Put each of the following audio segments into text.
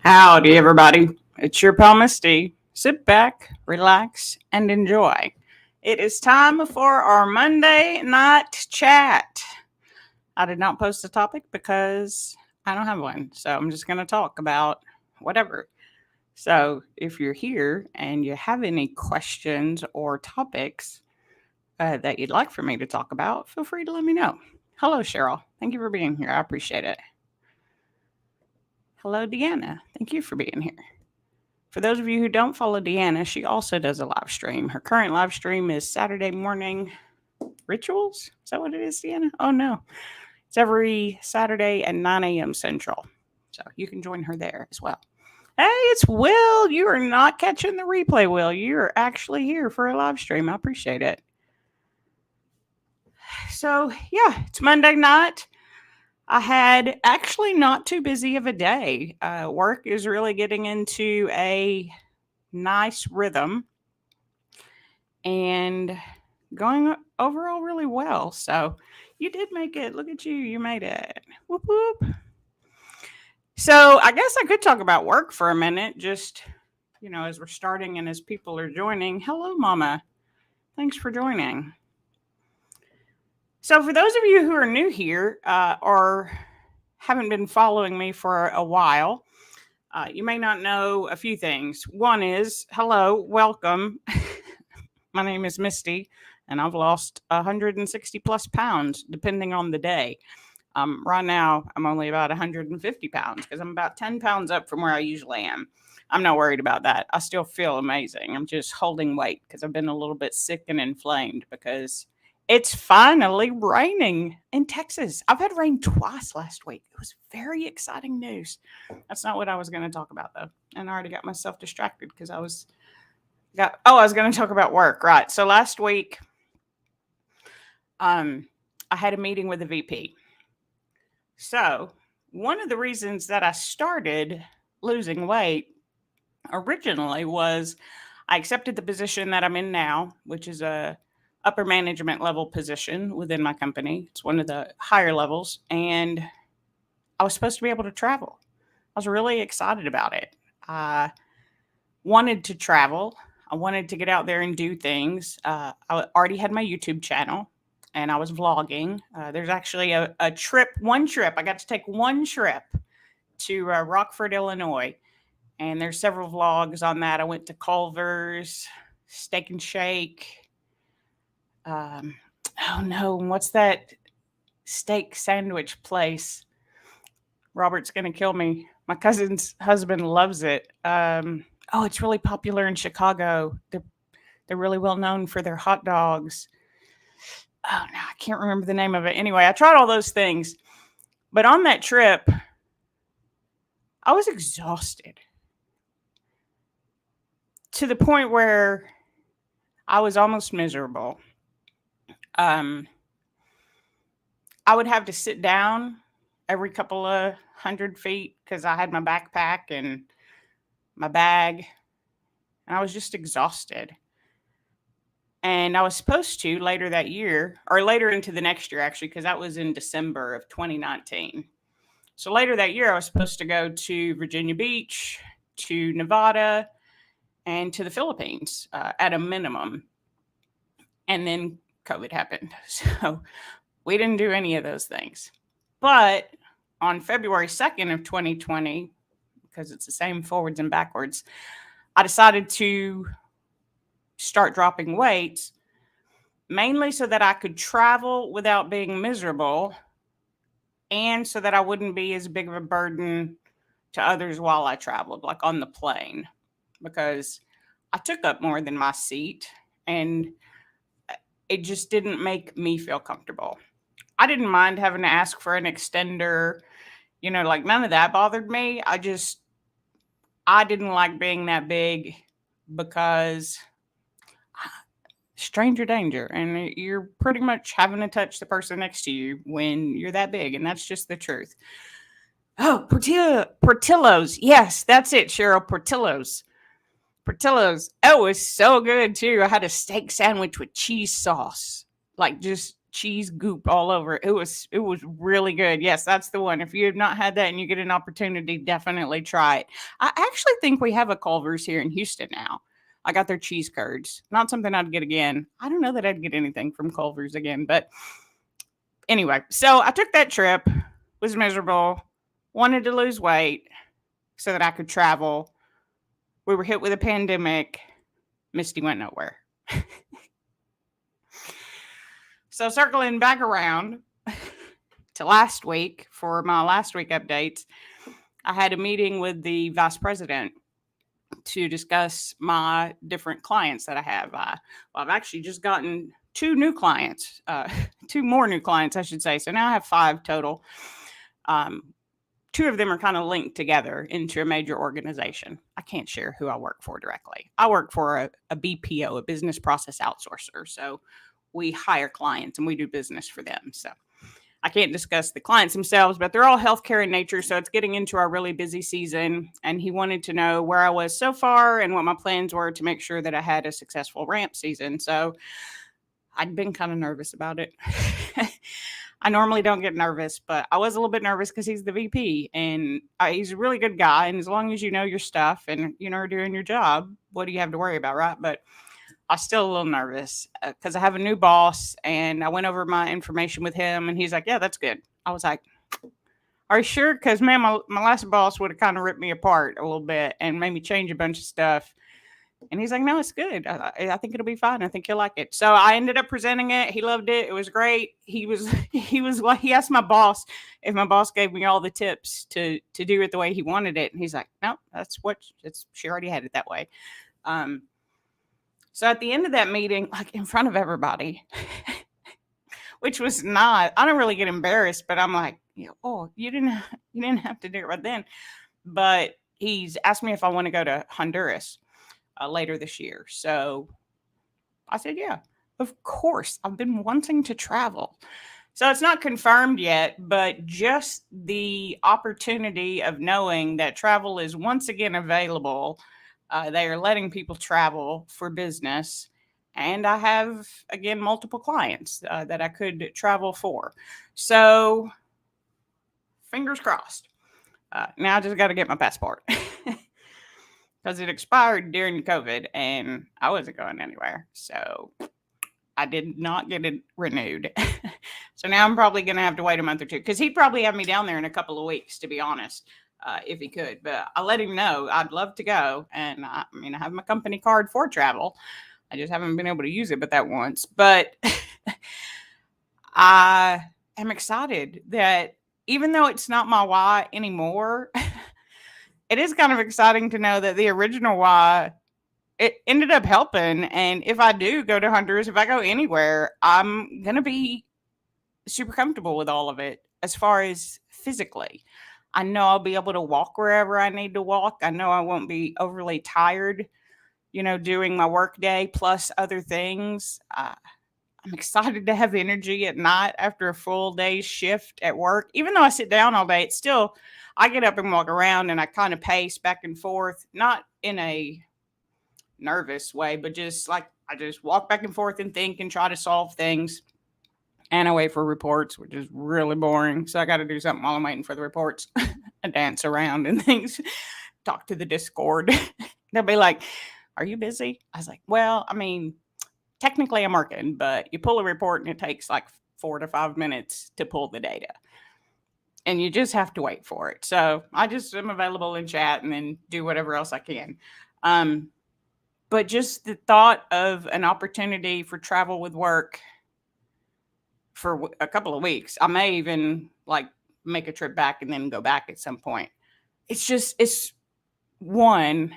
Howdy, everybody. It's your pal Misty. Sit back, relax, and enjoy. It is time for our Monday night chat. I did not post a topic because I don't have one, so I'm just going to talk about whatever. So if you're here and you have any questions or topics that you'd like for me to talk about, feel free to let me know. Hello, Cheryl. Thank you for being here. I appreciate it. Hello, Deanna. Thank you for being here. For those of you who don't follow Deanna, she also does a live stream. Her current live stream is Saturday morning rituals. Is that what it is, Deanna? Oh, no. It's every Saturday at 9 a.m. Central. So you can join her there as well. Hey, it's Will. You are not catching the replay, Will. You're actually here for a live stream. I appreciate it. So, yeah, it's Monday night. I had actually not too busy of a day. Work is really getting into a nice rhythm and going overall really well. So you did make it. Look at you. You made it. Whoop, whoop. So I guess I could talk about work for a minute, just, as we're starting and as people are joining. Hello, Mama. Thanks for joining. So for those of you who are new here or haven't been following me for a while, you may not know a few things. One is, hello, welcome. My name is Misty, and I've lost 160 plus pounds, depending on the day. Right now, I'm only about 150 pounds because I'm about 10 pounds up from where I usually am. I'm not worried about that. I still feel amazing. I'm just holding weight because I've been a little bit sick and inflamed because it's finally raining in Texas. I've had rain twice last week. It was very exciting news. That's not what I was going to talk about, though. And I already got myself distracted because I was going to talk about work, right? So last week, I had a meeting with the VP. So one of the reasons that I started losing weight originally was I accepted the position that I'm in now, which is a upper management level position within my company. It's one of the higher levels, and I was supposed to be able to travel. I was really excited about it. I wanted to travel. I wanted to get out there and do things. I already had my YouTube channel and I was vlogging. There's actually a trip. I got to take one trip to Rockford, Illinois. And there's several vlogs on that. I went to Culver's, Steak and Shake. What's that steak sandwich place? Robert's going to kill me. My cousin's husband loves it. It's really popular in Chicago. They're really well known for their hot dogs. Oh, no, I can't remember the name of it. Anyway, I tried all those things. But on that trip, I was exhausted to the point where I was almost miserable. I would have to sit down every couple of 100 feet because I had my backpack and my bag, and I was just exhausted. And I was supposed to later that year, or later into the next year, actually, because that was in December of 2019. So later that year, I was supposed to go to Virginia Beach, to Nevada, and to the Philippines at a minimum. And then COVID happened. So we didn't do any of those things. But on February 2nd of 2020, because it's the same forwards and backwards, I decided to start dropping weight, mainly so that I could travel without being miserable and so that I wouldn't be as big of a burden to others while I traveled, like on the plane, because I took up more than my seat and it just didn't make me feel comfortable. I didn't mind having to ask for an extender, none of that bothered me. I didn't like being that big because stranger danger, and you're pretty much having to touch the person next to you when you're that big, and that's just the truth. Oh, Portillo's. Yes, that's it, Cheryl. Portillo's. Oh, it was so good too. I had a steak sandwich with cheese sauce, like just cheese goop all over it. It was really good. Yes, that's the one. If you have not had that and you get an opportunity, definitely try it. I actually think we have a Culver's here in Houston now. I got their cheese curds. Not something I'd get again. I don't know that I'd get anything from Culver's again, but anyway, so I took that trip, was miserable, wanted to lose weight so that I could travel. We were hit with a pandemic. Misty went nowhere. So circling back around to last week for my last week updates, I had a meeting with the vice president to discuss my different clients that I have. I've actually just gotten two new clients, two more new clients, I should say. So now I have 5 total. Two of them are kind of linked together into a major organization. I can't share who I work for directly. I work for a BPO, a business process outsourcer. So we hire clients and we do business for them. So I can't discuss the clients themselves, but they're all healthcare in nature. So it's getting into our really busy season. And he wanted to know where I was so far and what my plans were to make sure that I had a successful ramp season. So I'd been kind of nervous about it. I normally don't get nervous, but I was a little bit nervous because he's the VP and he's a really good guy. And as long as you know your stuff and you know are doing your job, what do you have to worry about, right? But I was still a little nervous because I have a new boss, and I went over my information with him, and he's like, "Yeah, that's good." I was like, "Are you sure?" Because man, my last boss would have kind of ripped me apart a little bit and made me change a bunch of stuff. And he's like, "No, it's good. I think it'll be fine. I think you'll like it." So I ended up presenting it. He loved it. It was great. He was like, he asked my boss if my boss gave me all the tips to do it the way he wanted it. And he's like, "No, she already had it that way." So at the end of that meeting, like in front of everybody, which was not, I don't really get embarrassed, but I'm like, "Oh, you didn't have to do it right then." But he's asked me if I want to go to Honduras later this year. So I said, "Yeah, of course. I've been wanting to travel." So it's not confirmed yet, but just the opportunity of knowing that travel is once again available. They are letting people travel for business. And I have, again, multiple clients that I could travel for. So fingers crossed. Now I just got to get my passport. Because it expired during COVID and I wasn't going anywhere. So I did not get it renewed. So now I'm probably going to have to wait a month or two because he'd probably have me down there in a couple of weeks, to be honest, if he could. But I let him know I'd love to go. And I have my company card for travel. I just haven't been able to use it but that once. But I am excited that even though it's not my why anymore, it is kind of exciting to know that the original why, it ended up helping. And if I do go to Honduras, if I go anywhere, I'm going to be super comfortable with all of it as far as physically. I know I'll be able to walk wherever I need to walk. I know I won't be overly tired, doing my work day plus other things. I'm excited to have energy at night after a full day's shift at work. Even though I sit down all day, it's still, I get up and walk around and I kind of pace back and forth, not in a nervous way, but just like I just walk back and forth and think and try to solve things. And I wait for reports, which is really boring. So I got to do something while I'm waiting for the reports. I dance around and things, talk to the Discord. They'll be like, "Are you busy?" I was like, "Well, technically I'm working, but you pull a report and it takes like 4 to 5 minutes to pull the data. And you just have to wait for it." So I just am available in chat and then do whatever else I can. But just the thought of an opportunity for travel with work for a couple of weeks, I may even like make a trip back and then go back at some point. It's one,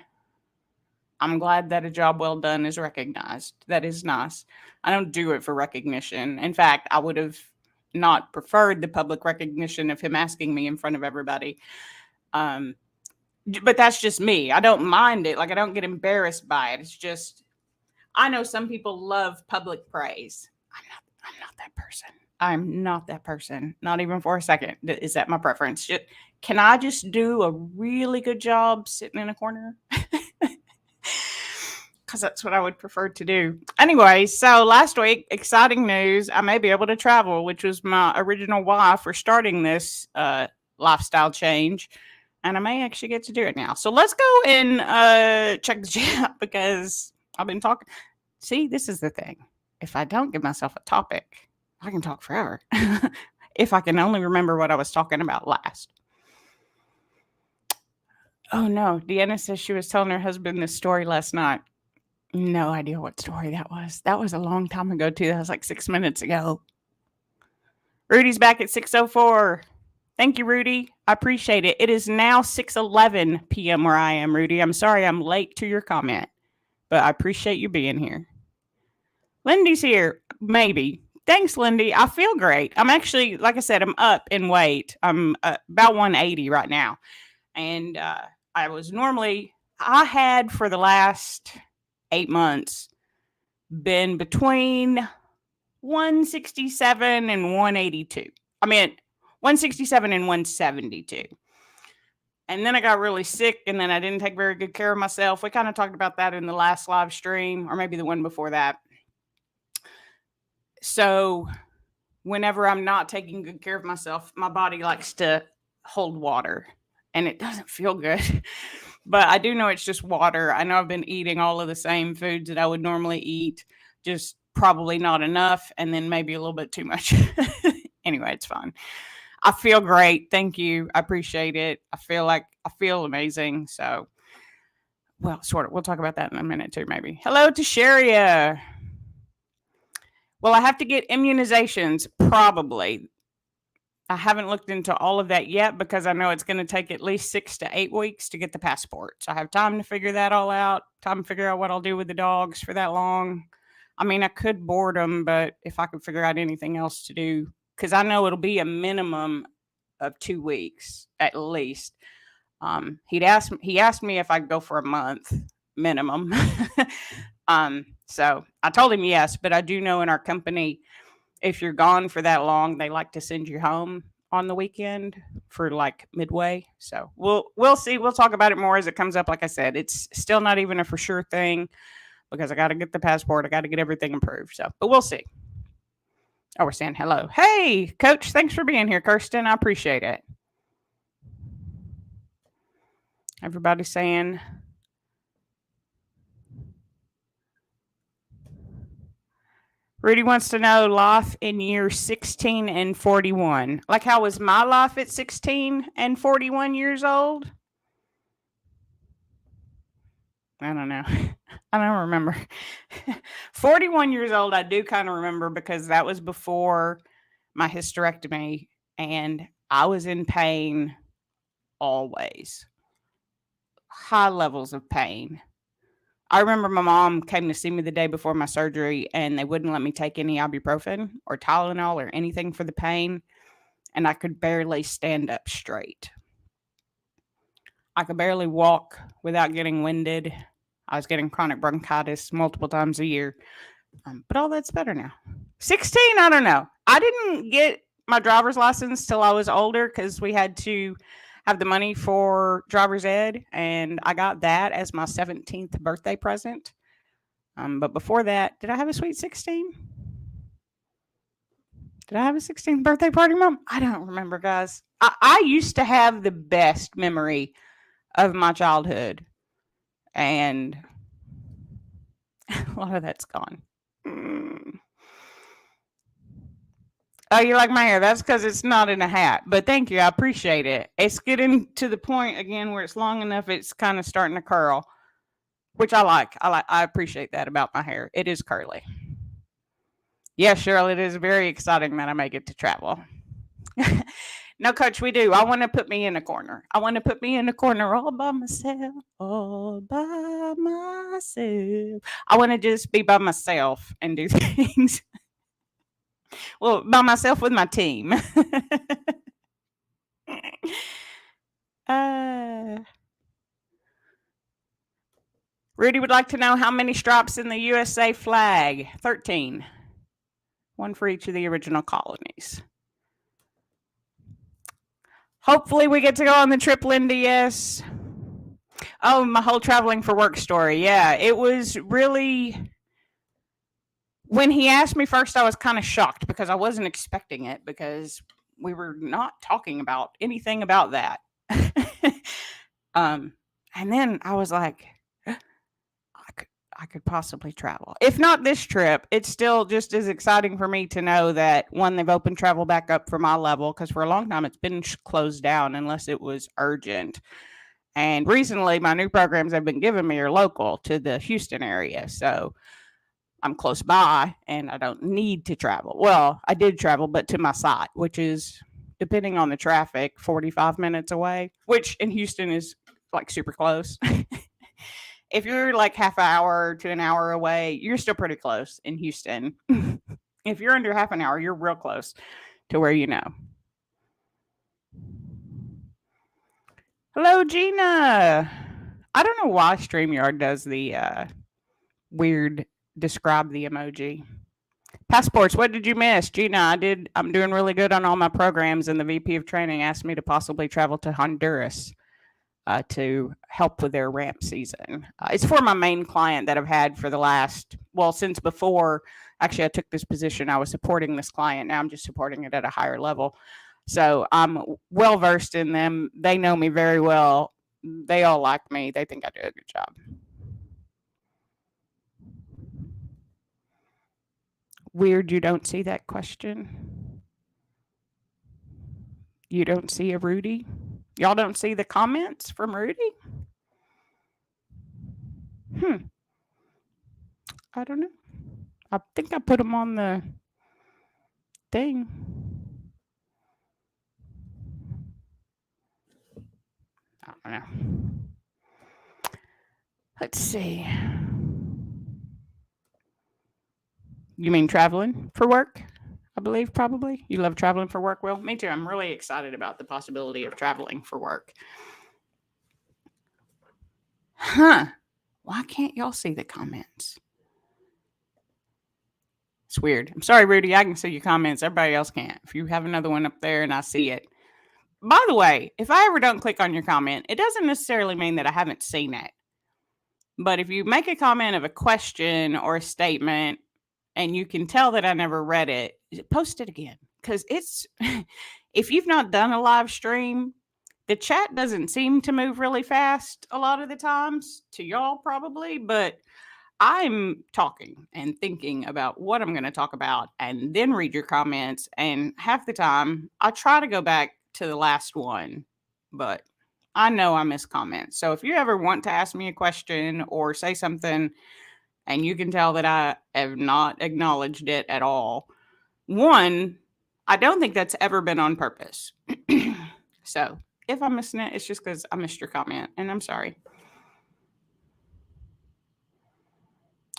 I'm glad that a job well done is recognized. That is nice. I don't do it for recognition. In fact, I would have not preferred the public recognition of him asking me in front of everybody. But that's just me. I don't mind it. Like, I don't get embarrassed by it. It's just, I know some people love public praise. I'm not that person. I'm not that person. Not even for a second. Is that my preference? Can I just do a really good job sitting in a corner? because that's what I would prefer to do. Anyway, so last week, exciting news. I may be able to travel, which was my original why for starting this lifestyle change. And I may actually get to do it now. So let's go and check the chat because I've been talking. See, this is the thing. If I don't give myself a topic, I can talk forever. If I can only remember what I was talking about last. Oh no, Deanna says she was telling her husband this story last night. No idea what story that was. That was a long time ago, too. That was like 6 minutes ago. Rudy's back at 6:04. Thank you, Rudy. I appreciate it. It is now 6:11 p.m. where I am, Rudy. I'm sorry I'm late to your comment, but I appreciate you being here. Lindy's here. Maybe. Thanks, Lindy. I feel great. I'm actually, like I said, I'm up in weight. I'm about 180 right now. And I had for the last 8 months been between 167 and 182. I mean, 167 and 172. And then I got really sick and then I didn't take very good care of myself. We kind of talked about that in the last live stream or maybe the one before that. So whenever I'm not taking good care of myself, my body likes to hold water and it doesn't feel good. But I do know it's just water. I know I've been eating all of the same foods that I would normally eat, just probably not enough, and then maybe a little bit too much. Anyway, it's fine. I feel great. Thank you. I appreciate it. I feel amazing. So, well, sort of. We'll talk about that in a minute too, maybe. Hello to Sharia. Well, I have to get immunizations, probably. I haven't looked into all of that yet because I know it's going to take at least 6 to 8 weeks to get the passport. So I have time to figure that all out, time to figure out what I'll do with the dogs for that long. I mean, I could board them, but if I could figure out anything else to do, because I know it'll be a minimum of 2 weeks at least. He asked me if I'd go for a month minimum. So I told him yes, but I do know in our company, if you're gone for that long, they like to send you home on the weekend for like midway. So we'll see. We'll talk about it more as it comes up. Like I said, it's still not even a for sure thing because I got to get the passport. I got to get everything approved. So, but we'll see. Oh, we're saying hello. Hey, Coach, thanks for being here, Kirsten. I appreciate it. Everybody's saying Rudy wants to know life in years 16 and 41. Like, how was my life at 16 and 41 years old? I don't know. I don't remember. 41 years old, I do kind of remember because that was before my hysterectomy and I was in pain always. High levels of pain. I remember my mom came to see me the day before my surgery and they wouldn't let me take any ibuprofen or Tylenol or anything for the pain. And I could barely stand up straight. I could barely walk without getting winded. I was getting chronic bronchitis multiple times a year. But all that's better now. 16, I don't know. I didn't get my driver's license till I was older because we had to have the money for driver's ed, and I got that as my 17th birthday present. But before that, did I have a sweet 16? Did I have a 16th birthday party, Mom? I don't remember, guys. I used to have the best memory of my childhood, and a lot of that's gone. Oh, you like my hair? That's because it's not in a hat. But thank you. I appreciate it. It's getting to the point again where it's long enough. It's kind of starting to curl, which I like. I appreciate that about my hair. It is curly. Yeah, Cheryl, it is very exciting that I may get to travel. No, Coach, we do. I want to put me in a corner. I want to put me in a corner all by myself. All by myself. I want to just be by myself and do things. Well, by myself with my team. Rudy would like to know how many stripes in the USA flag. 13. One for each of the original colonies. Hopefully we get to go on the trip, Linda. Yes. Oh, my whole traveling for work story. Yeah, it was really. When he asked me first, I was kind of shocked because I wasn't expecting it because we were not talking about anything about that. um, and then I was like, I could possibly travel. If not this trip, it's still just as exciting for me to know that one, they've opened travel back up for my level because for a long time it's been closed down unless it was urgent. And recently, my new programs they've been giving me are local to the Houston area. So I'm close by and I don't need to travel. Well, I did travel, but to my site, which is, depending on the traffic, 45 minutes away, which in Houston is like super close. If you're like half an hour to an hour away, you're still pretty close in Houston. If you're under half an hour, you're real close to where you know. Hello, Gina. I don't know why StreamYard does the weird describe the emoji. Passports, what did you miss? Gina, I'm doing really good on all my programs, and the VP of training asked me to possibly travel to Honduras to help with their ramp season. It's for my main client that I've had for the last, well, since before actually I took this position, I was supporting this client. Now I'm just supporting it at a higher level. So I'm well versed in them. They know me very well. They all like me. They think I do a good job. Weird you don't see that question. You don't see a Rudy? Y'all don't see the comments from Rudy? I don't know. I think I put them on the thing. I don't know. Let's see. You mean traveling for work? I believe probably. You love traveling for work? Well, me too. I'm really excited about the possibility of traveling for work. Huh. Why can't y'all see the comments? It's weird. I'm sorry, Rudy. I can see your comments. Everybody else can't. If you have another one up there and I see it. By the way, if I ever don't click on your comment, it doesn't necessarily mean that I haven't seen it. But if you make a comment of a question or a statement and you can tell that I never read it, post it again. Because it's, if you've not done a live stream, the chat doesn't seem to move really fast a lot of the times to y'all probably, but I'm talking and thinking about what I'm going to talk about and then read your comments. And half the time, I try to go back to the last one, but I know I miss comments. So if you ever want to ask me a question or say something and you can tell that I have not acknowledged it at all, one, I don't think that's ever been on purpose. So if I'm missing it, it's just because I missed your comment and I'm sorry.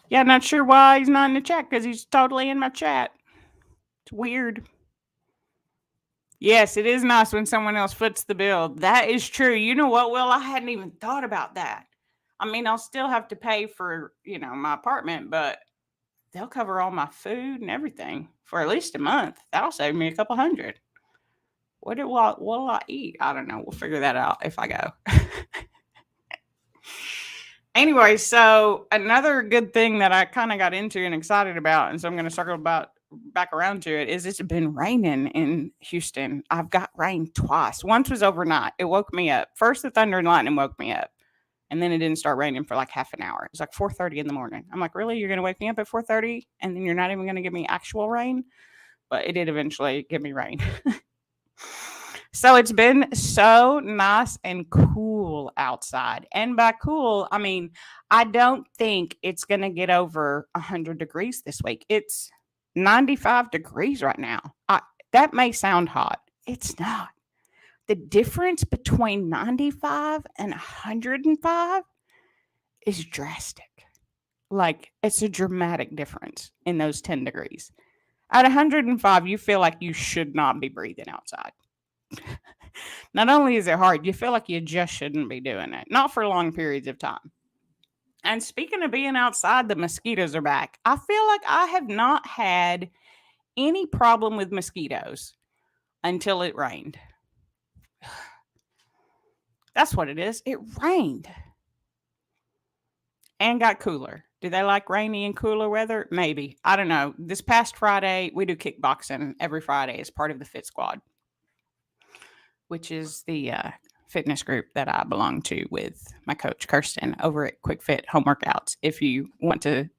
Yeah, not sure why he's not in the chat because he's totally in my chat. It's weird. Yes, it is nice when someone else foots the bill. That is true. You know what, Will? I hadn't even thought about that. I mean, I'll still have to pay for, my apartment, but they'll cover all my food and everything for at least a month. That'll save me a couple hundred. What'll I eat? I don't know. We'll figure that out if I go. Anyway, so another good thing that I kind of got into and excited about, and so I'm going to circle back around to it, is it's been raining in Houston. I've got rain twice. Once was overnight. It woke me up. First, the thunder and lightning woke me up, and then it didn't start raining for like half an hour. It was like 4:30 in the morning. I'm like, really? You're going to wake me up at 4:30, and then you're not even going to give me actual rain? But it did eventually give me rain. So it's been so nice and cool outside. And by cool, I mean, I don't think it's going to get over 100 degrees this week. It's 95 degrees right now. That may sound hot. It's not. The difference between 95 and 105 is drastic. Like, it's a dramatic difference in those 10 degrees. At 105, you feel like you should not be breathing outside. Not only is it hard, you feel like you just shouldn't be doing it. Not for long periods of time. And speaking of being outside, the mosquitoes are back. I feel like I have not had any problem with mosquitoes until it rained. That's what it is. It rained. and got cooler. Do they like rainy and cooler weather? Maybe. I don't know. This past Friday, we do kickboxing every Friday as part of the Fit Squad, which is the fitness group that I belong to with my coach, Kirsten, over at Quick Fit Home Workouts. If you want to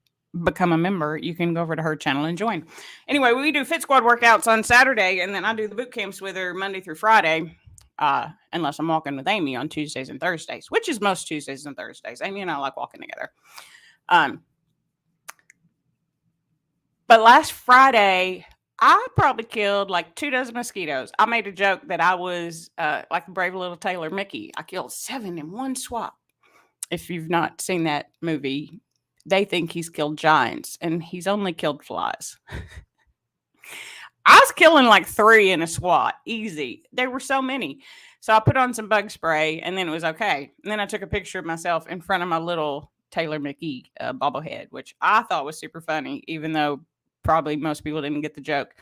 become a member, you can go over to her channel and join. Anyway, we do Fit Squad workouts on Saturday, and then I do the boot camps with her Monday through Friday, unless I'm walking with Amy on Tuesdays and Thursdays, which is most Tuesdays and Thursdays. Amy and I like walking together. But last Friday, I probably killed like 24 mosquitoes. I made a joke that I was like the brave little Tailor Mickey. I killed 7 in one swap. If you've not seen that movie, they think he's killed giants and he's only killed flies. I was killing like 3 in a swat, easy. There were so many. So I put on some bug spray and then it was okay. And then I took a picture of myself in front of my little Tailor Mickey bobblehead, which I thought was super funny, even though probably most people didn't get the joke,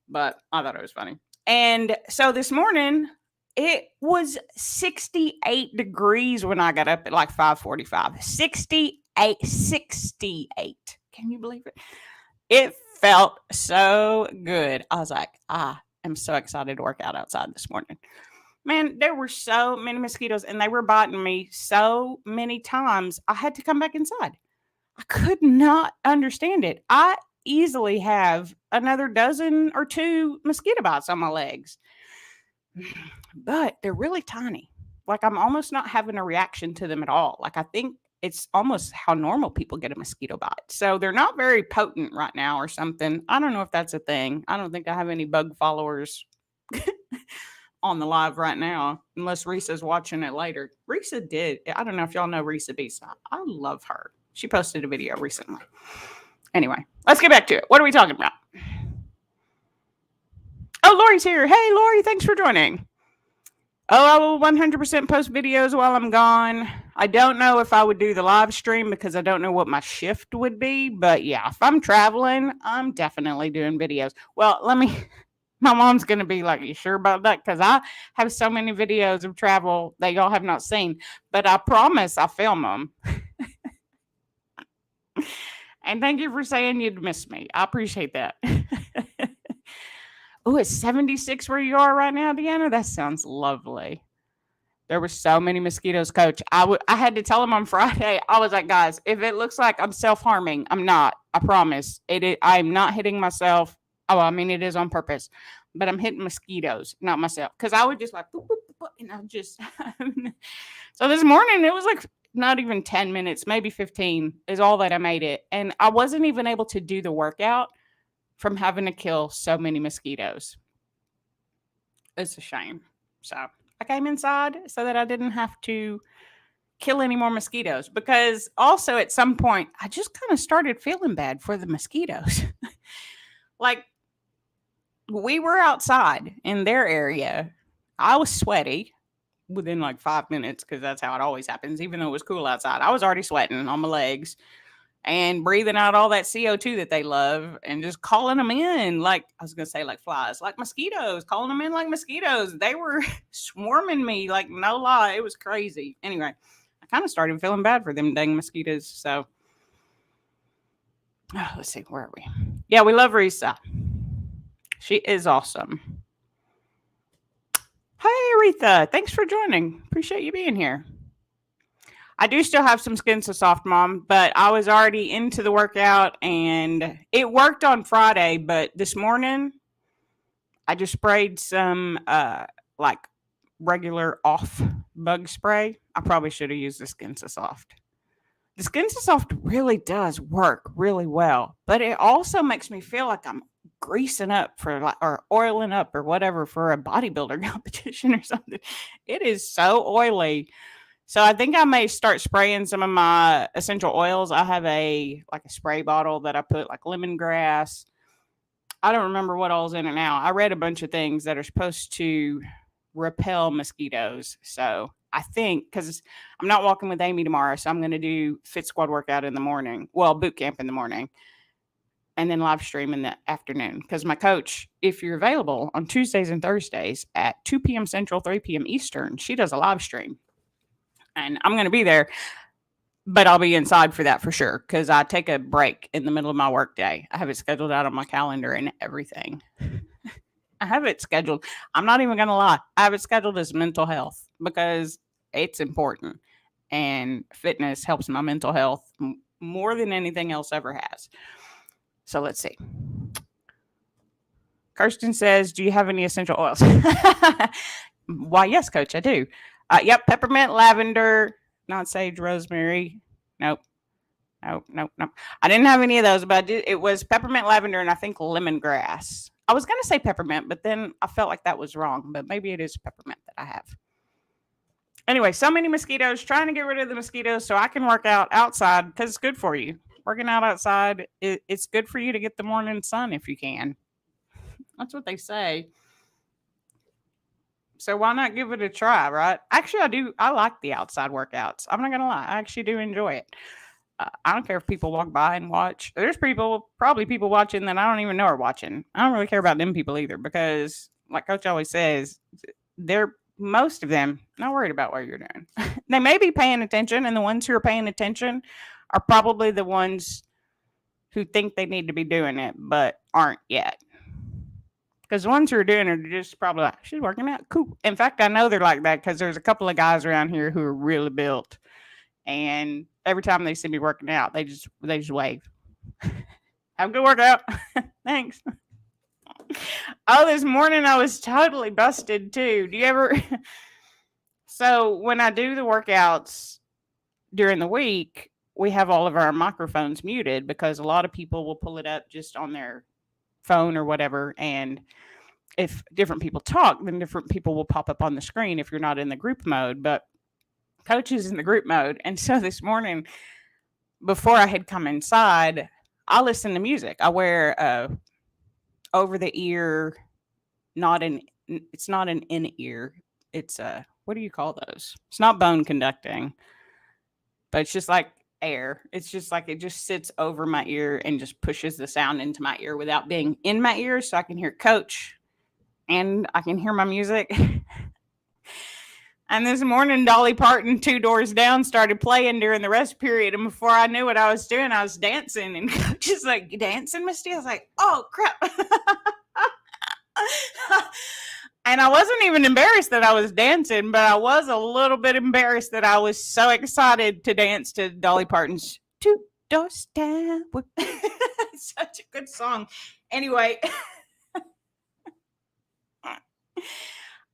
but I thought it was funny. And so this morning, it was 68 degrees when I got up at like 5:45. 68. Can you believe it? It felt so good. I was like, I am so excited to work out outside this morning. Man, there were so many mosquitoes and they were biting me so many times. I had to come back inside. I could not understand it. I easily have another dozen or 2 mosquito bites on my legs, but they're really tiny. Like I'm almost not having a reaction to them at all. Like I think it's almost how normal people get a mosquito bite. So they're not very potent right now or something. I don't know if that's a thing. I don't think I have any bug followers on the live right now, unless Risa's watching it later. Risa did. I don't know if y'all know Risa Bisa. I love her. She posted a video recently. Anyway, let's get back to it. What are we talking about? Oh, Lori's here. Hey, Lori, thanks for joining. Oh, I will 100% post videos while I'm gone. I don't know if I would do the live stream because I don't know what my shift would be. But yeah, if I'm traveling, I'm definitely doing videos. Well, my mom's going to be like, you sure about that? Because I have so many videos of travel that y'all have not seen. But I promise I film them. And thank you for saying you'd miss me. I appreciate that. Oh, it's 76 where you are right now, Deanna? That sounds lovely. There were so many mosquitoes, Coach. I had to tell him on Friday. I was like, guys, if it looks like I'm self-harming, I'm not. I promise. I'm not hitting myself. Oh, I mean, it is on purpose. But I'm hitting mosquitoes, not myself. Because I would just like, boop, boop, boop, and I just... So this morning, it was like not even 10 minutes, maybe 15 is all that I made it. And I wasn't even able to do the workout from having to kill so many mosquitoes. It's a shame. So I came inside so that I didn't have to kill any more mosquitoes, because also at some point I just kind of started feeling bad for the mosquitoes. Like we were outside in their area. I was sweaty within like 5 minutes because that's how it always happens. Even though it was cool outside, I was already sweating on my legs and breathing out all that CO2 that they love and just calling them in. Like I was going to say like flies, like mosquitoes, calling them in like mosquitoes. They were swarming me, like no lie. It was crazy. Anyway, I kind of started feeling bad for them dang mosquitoes. So let's see, where are we? Yeah, we love Risa. She is awesome. Hi, Aretha. Thanks for joining. Appreciate you being here. I do still have some Skin So Soft, Mom, but I was already into the workout and it worked on Friday. But this morning, I just sprayed some like regular off bug spray. I probably should have used the Skin So Soft. The Skin So Soft really does work really well, but it also makes me feel like I'm greasing up for like, or oiling up or whatever for a bodybuilder competition or something. It is so oily. So I think I may start spraying some of my essential oils. I have a spray bottle that I put like lemongrass. I don't remember what all's in it now. I read a bunch of things that are supposed to repel mosquitoes. So I think, because I'm not walking with Amy tomorrow, so I'm going to do Fit Squad workout in the morning. Well, boot camp in the morning. And then live stream in the afternoon. Because my coach, if you're available on Tuesdays and Thursdays at 2 p.m. Central, 3 p.m. Eastern, she does a live stream. And I'm going to be there. But I'll be inside for that for sure because I take a break in the middle of my workday. I have it scheduled out on my calendar and everything. I have it scheduled. I'm not even going to lie. I have it scheduled as mental health because it's important. And fitness helps my mental health more than anything else ever has. So let's see. Kirsten says, do you have any essential oils? Why, yes, coach, I do. Yep, peppermint, lavender, not sage, rosemary. Nope. Nope. I didn't have any of those, but I did. It was peppermint, lavender, and I think lemongrass. I was going to say peppermint, but then I felt like that was wrong. But maybe it is peppermint that I have. Anyway, so many mosquitoes. Trying to get rid of the mosquitoes so I can work out outside because it's good for you. Working out outside, it's good for you to get the morning sun if you can. That's what they say. So why not give it a try, right? Actually, I do. I like the outside workouts. I'm not going to lie. I actually do enjoy it. I don't care if people walk by and watch. There's probably people watching that I don't even know are watching. I don't really care about them people either because, like Coach always says, they're most of them not worried about what you're doing. They may be paying attention, and the ones who are paying attention are probably the ones who think they need to be doing it but aren't yet. Because the ones who are doing it are just probably like, she's working out. Cool. In fact, I know they're like that because there's a couple of guys around here who are really built. And every time they see me working out, they just wave. Have a good workout. Thanks. Oh, this morning I was totally busted too. Do you ever? So when I do the workouts during the week, we have all of our microphones muted because a lot of people will pull it up just on their phone or whatever. And if different people talk, then different people will pop up on the screen if you're not in the group mode. But Coach is in the group mode. And so this morning, before I had come inside, I listen to music. I wear over the ear, it's not an in ear. It's what do you call those? It's not bone conducting, but it's just like air. It's just like it just sits over my ear and just pushes the sound into my ear without being in my ear, so I can hear Coach and I can hear my music. And this morning, Dolly Parton, Two Doors Down, started playing during the rest period. And before I knew what I was doing, I was dancing. And Coach is like, you dancing, Misty? I was like, oh, crap. And I wasn't even embarrassed that I was dancing, but I was a little bit embarrassed that I was so excited to dance to Dolly Parton's Two Doors Down. It's such a good song. Anyway.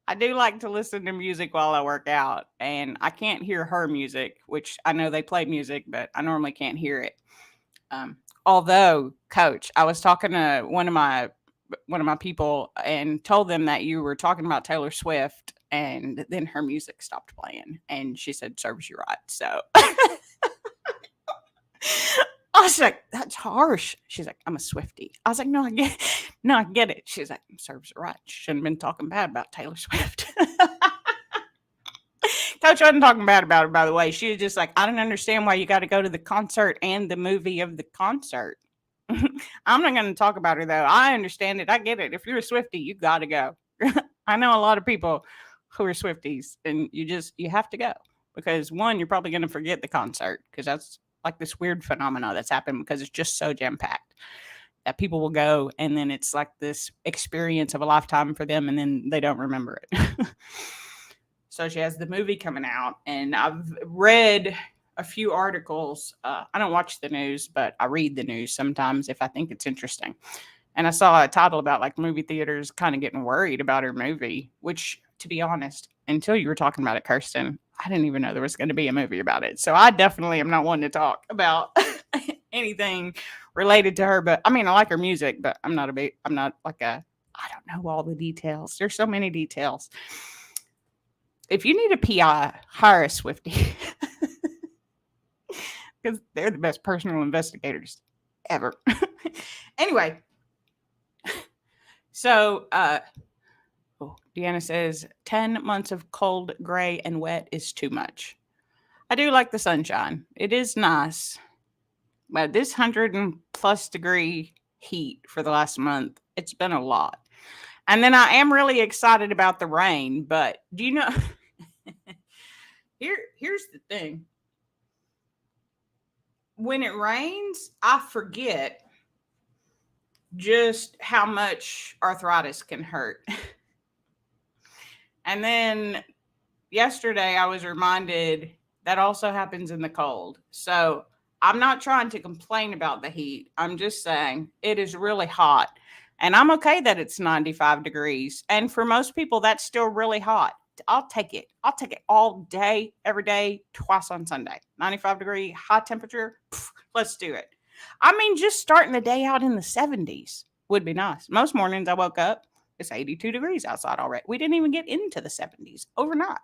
I do like to listen to music while I work out, and I can't hear her music, which I know they play music, but I normally can't hear it. Although, Coach, I was talking to one of my people and told them that you were talking about Taylor Swift, and then her music stopped playing, and she said, "Serves you right." So I was like, that's harsh. She's like, I'm a Swiftie. I was like, no, I get it. She's like, serves her right. She shouldn't have been talking bad about Taylor Swift. Coach wasn't talking bad about her, by the way. She was just like, I don't understand why you got to go to the concert and the movie of the concert. I'm not going to talk about her, though. I understand it. I get it. If you're a Swiftie, you got to go. I know a lot of people who are Swifties, and you have to go. Because, one, you're probably going to forget the concert because that's like this weird phenomena that's happened because it's just so jam-packed that people will go and then it's like this experience of a lifetime for them and then they don't remember it. So she has the movie coming out and I've read a few articles. I don't watch the news, but I read the news sometimes if I think it's interesting. And I saw a title about like movie theaters kind of getting worried about her movie, which to be honest, until you were talking about it, Kirsten, I didn't even know there was going to be a movie about it. So I definitely am not one to talk about anything related to her. But I mean, I like her music, but I'm not I don't know all the details. There's so many details. If you need a PI, hire a Swiftie. Because they're the best personal investigators ever. Anyway. So, Deanna says 10 months of cold, gray, and wet is too much. I do like the sunshine. It is nice. But this 100+ degree heat for the last month, it's been a lot. And then I am really excited about the rain. But do you know? Here's the thing. when it rains, I forget just how much arthritis can hurt. And then yesterday I was reminded that also happens in the cold. So I'm not trying to complain about the heat. I'm just saying it is really hot. And I'm okay that it's 95 degrees. And for most people, that's still really hot. I'll take it. I'll take it all day, every day, twice on Sunday. 95-degree, high temperature. Pff, let's do it. I mean, just starting the day out in the 70s would be nice. Most mornings I woke up, it's 82 degrees outside already. We didn't even get into the 70s overnight.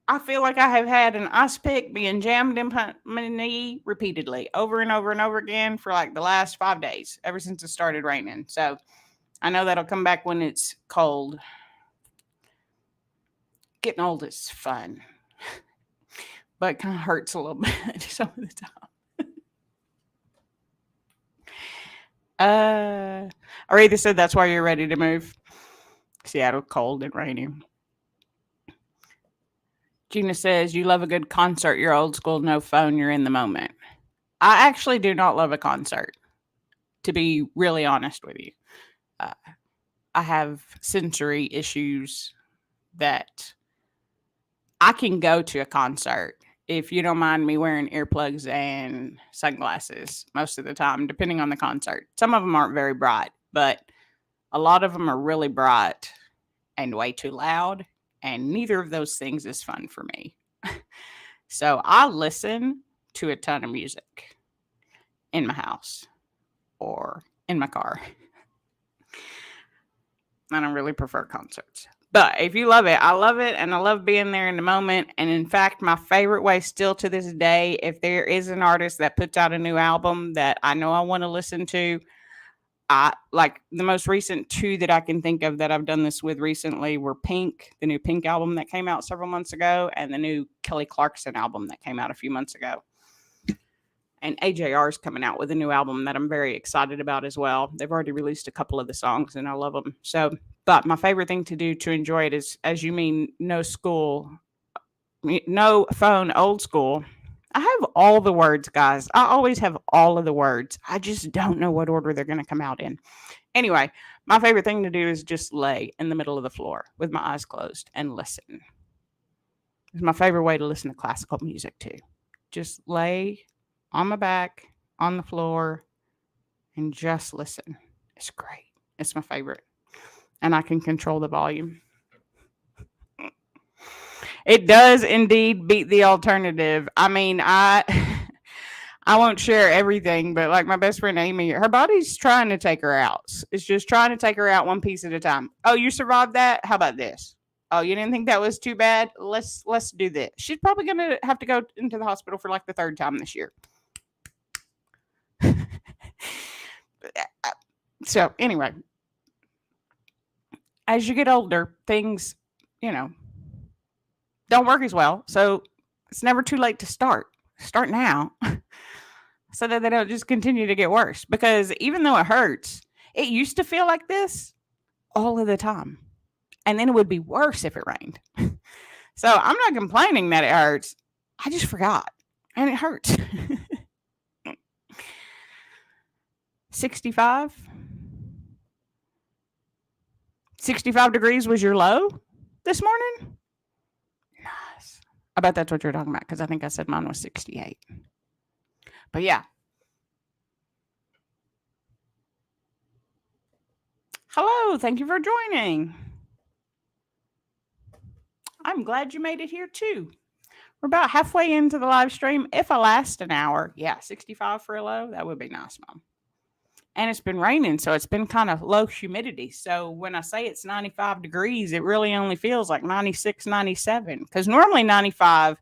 I feel like I have had an ice pick being jammed in my knee repeatedly over and over and over again for like the last 5 days, ever since it started raining. So I know that'll come back when it's cold. Getting old is fun, but it kind of hurts a little bit some of the time. Aretha said that's why you're ready to move. Seattle, cold and rainy. Gina says, you love a good concert. You're old school, no phone. You're in the moment. I actually do not love a concert, to be really honest with you. I have sensory issues that I can go to a concert if you don't mind me wearing earplugs and sunglasses most of the time, depending on the concert. Some of them aren't very bright, but a lot of them are really bright and way too loud. And neither of those things is fun for me. So I listen to a ton of music in my house or in my car. I don't really prefer concerts. But if you love it, I love it. And I love being there in the moment. And in fact, my favorite way still to this day, if there is an artist that puts out a new album that I know I want to listen to, I like the most recent two that I can think of that I've done this with recently were Pink, the new Pink album that came out several months ago, and the new Kelly Clarkson album that came out a few months ago. And AJR is coming out with a new album that I'm very excited about as well. They've already released a couple of the songs and I love them. So, but my favorite thing to do to enjoy it is, as you mean, no phone, old school. I have all the words, guys. I always have all of the words. I just don't know what order they're going to come out in. Anyway, my favorite thing to do is just lay in the middle of the floor with my eyes closed and listen. It's my favorite way to listen to classical music too. Just lay on my back on the floor and just listen. It's great. It's my favorite. And I can control the volume. It does indeed beat the alternative. I mean, I won't share everything, but like my best friend Amy, her body's trying to take her out. It's just trying to take her out one piece at a time. Oh, you survived that? How about this? Oh, you didn't think that was too bad? Let's do this. She's probably gonna have to go into the hospital for like the third time this year. So anyway, as you get older, things, don't work as well. So it's never too late to start. Start now so that they don't just continue to get worse. Because even though it hurts, it used to feel like this all of the time. And then it would be worse if it rained. So I'm not complaining that it hurts. I just forgot. And it hurts. 65? 65 degrees was your low this morning? Nice. I bet that's what you're talking about because I think I said mine was 68. But yeah. Hello. Thank you for joining. I'm glad you made it here too. We're about halfway into the live stream. If I last an hour, yeah, 65 for a low, that would be nice, Mom. And it's been raining, so it's been kind of low humidity. So when I say it's 95 degrees, it really only feels like 96, 97. Because normally 95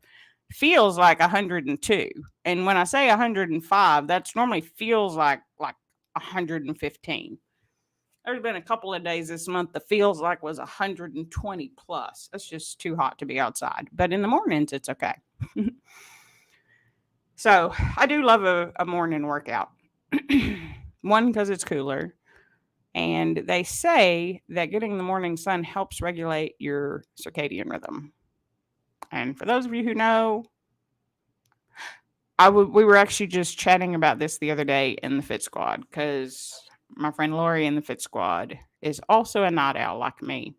feels like 102. And when I say 105, that's normally feels like 115. There's been a couple of days this month that feels like was 120 plus. That's just too hot to be outside. But in the mornings, it's okay. So I do love a morning workout. One, because it's cooler. And they say that getting the morning sun helps regulate your circadian rhythm. And for those of you who know, We were actually just chatting about this the other day in the Fit Squad because my friend Lori in the Fit Squad is also a night owl like me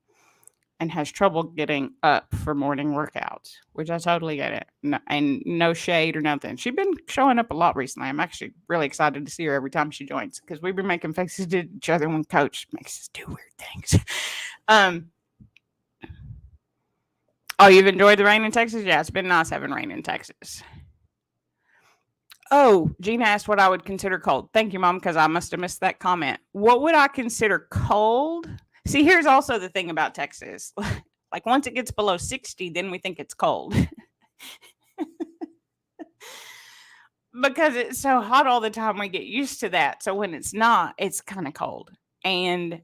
and has trouble getting up for morning workouts, which I totally get it. No, and no shade or nothing. She's been showing up a lot recently. I'm actually really excited to see her every time she joins because we've been making faces at each other when Coach makes us do weird things. um, oh, you've enjoyed the rain in Texas? Yeah, it's been nice having rain in Texas. Oh, Gina asked what I would consider cold. Thank you, Mom, because I must have missed that comment. What would I consider cold? See, here's also the thing about Texas. Like once it gets below 60, then we think it's cold. Because it's so hot all the time, we get used to that. So when it's not, it's kind of cold. And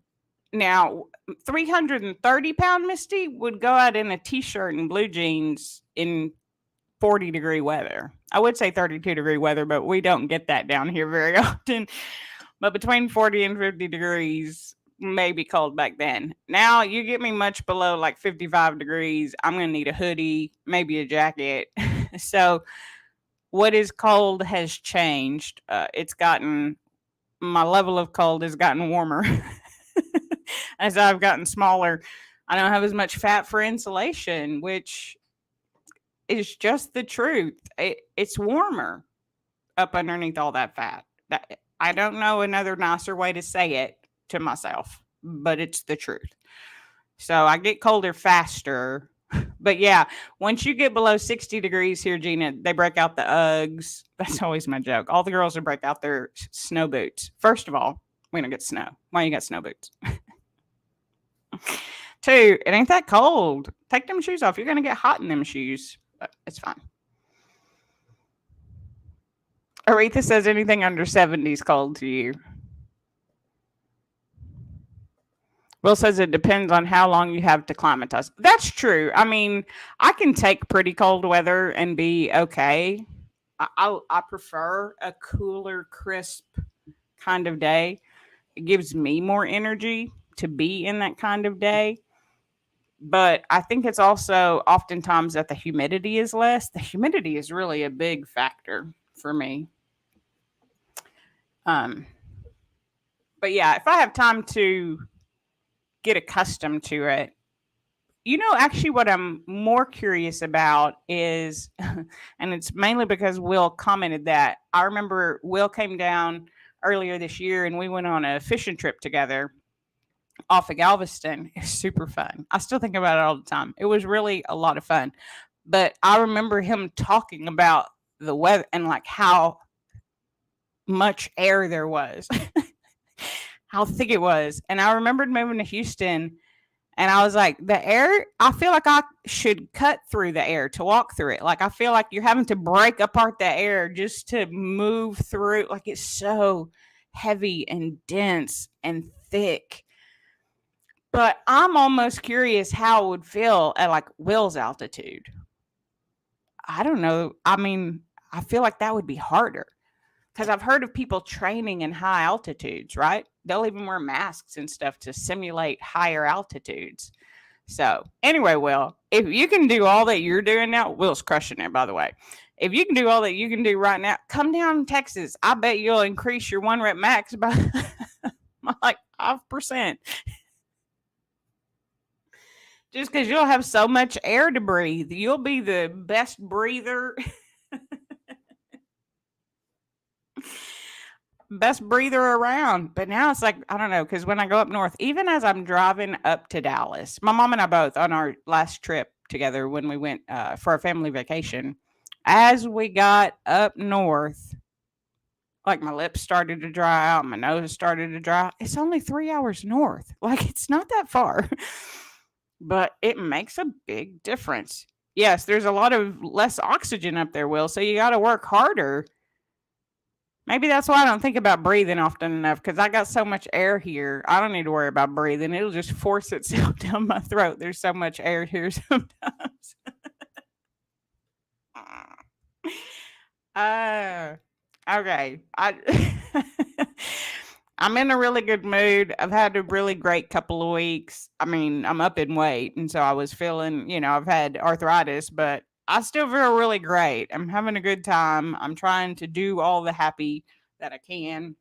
now 330-pound Misty would go out in a t-shirt and blue jeans in 40-degree weather. I would say 32-degree weather, but we don't get that down here very often. But between 40 and 50 degrees, maybe cold back then. Now you get me much below like 55 degrees, I'm going to need a hoodie, maybe a jacket. So what is cold has changed. My level of cold has gotten warmer. As I've gotten smaller, I don't have as much fat for insulation, which is just the truth. It's warmer up underneath all that fat. I don't know another nicer way to say it to myself, but it's the truth. So I get colder faster. But yeah, once you get below 60 degrees here, Gina, they break out the Uggs. That's always my joke. All the girls will break out their snow boots. First of all, we don't get snow. Why you got snow boots? Two, it ain't that cold. Take them shoes off. You're going to get hot in them shoes. But it's fine. Aretha says anything under 70 is cold to you. Will says it depends on how long you have to climatize. That's true. I mean, I can take pretty cold weather and be okay. I prefer a cooler, crisp kind of day. It gives me more energy to be in that kind of day. But I think it's also oftentimes that the humidity is less. The humidity is really a big factor for me. Um, but yeah, if I have time to get accustomed to it, actually, what I'm more curious about is, and it's mainly because Will commented that. I remember Will came down earlier this year and we went on a fishing trip together off of Galveston. It's super fun. I still think about it all the time. It was really a lot of fun. But I remember him talking about the weather and like how much air there was, how thick it was. And I remembered moving to Houston and I was like, the air, I feel like I should cut through the air to walk through it. Like, I feel like you're having to break apart the air just to move through. Like, it's so heavy and dense and thick. But I'm almost curious how it would feel at like Will's altitude. I don't know. I mean, I feel like that would be harder because I've heard of people training in high altitudes, right? They'll even wear masks and stuff to simulate higher altitudes. So, anyway, Will, if you can do all that you're doing now, Will's crushing it, by the way. If you can do all that you can do right now, come down to Texas. I bet you'll increase your 1 rep max by like 5%. Just because you'll have so much air to breathe. You'll be the best breather. Best breather around. But now it's like, I don't know, because when I go up north, even as I'm driving up to Dallas, my mom and I both on our last trip together when we went for our family vacation, as we got up north, like my lips started to dry out, my nose started to dry. It's only 3 hours north. Like, it's not that far. But it makes a big difference. Yes, there's a lot of less oxygen up there, Will, so you got to work harder. Maybe that's why I don't think about breathing often enough because I got so much air here. I don't need to worry about breathing. It'll just force itself down my throat. There's so much air here sometimes. Okay. I'm in a really good mood. I've had a really great couple of weeks. I mean, I'm up in weight, and so I was feeling, I've had arthritis, but I still feel really great. I'm having a good time. I'm trying to do all the happy that I can.